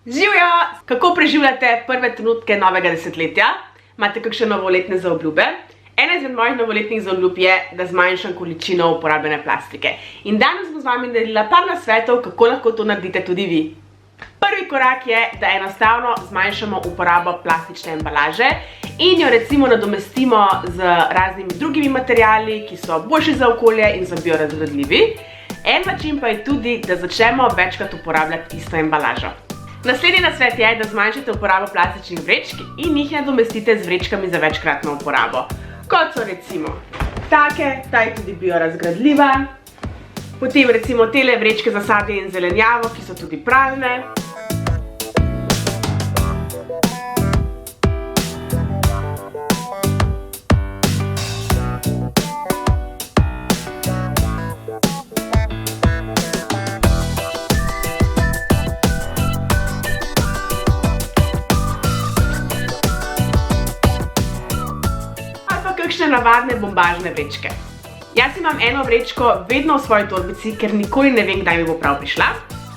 Živjo! Kako preživljate prve trenutke novega desetletja? Imate kakšne novoletne zaobljube? Ena izmed mojih novoletnih zaobljub je, da zmanjšam količino uporabljene plastike. In danes bom z vami naredila par nasvetov, kako lahko to naredite tudi vi. Prvi korak je, da enostavno zmanjšamo uporabo plastične embalaže in jo recimo nadomestimo z raznimi drugimi materiali, ki so boljši za okolje in so biorazgradljivi. En način pa je tudi, da začnemo večkrat uporabljati isto embalažo. Naslednji nasvet je, da zmanjšate uporabo plastičnih vrečk in jih nadomestite z vrečkami za večkratno uporabo. Kot so recimo take, ta je tudi biorazgradljiva. Potem recimo tele vrečke za sadje in zelenjavo, ki so tudi prazne. Kakšne navadne bombažne vrečke. Jaz imam eno vrečko vedno v svoji torbici, ker nikoli ne vem, kdaj mi bo prav prišla.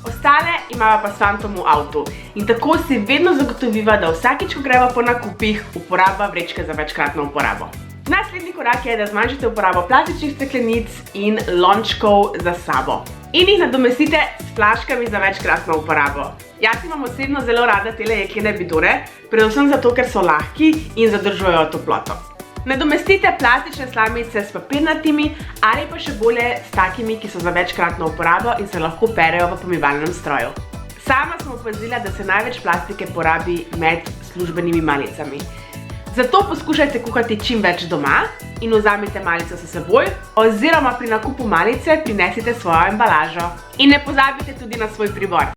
Ostale imava pa s fantom v avtu in tako si vedno zagotoviva, da vsakič, ko greva po nakupih, uporaba vrečke za večkratno uporabo. Naslednji korak je, da zmanjšate uporabo plastičnih steklenic in lončkov za sabo in jih nadomestite s flaškami za večkratno uporabo. Jaz imam osebno zelo rada tele jeklene bidone, predvsem zato, ker so lahki in zadržujejo toploto. Nadomestite plastične slamice s papirnatimi ali pa še bolje s takimi, ki so za večkratno uporabo in se lahko perejo v pomivalnem stroju. Sama sem opazila, da se največ plastike porabi med službenimi malicami. Zato poskušajte kuhati čim več doma in vzamite malico s seboj oziroma pri nakupu malice prinesite svojo embalažo. In ne pozabite tudi na svoj pribor.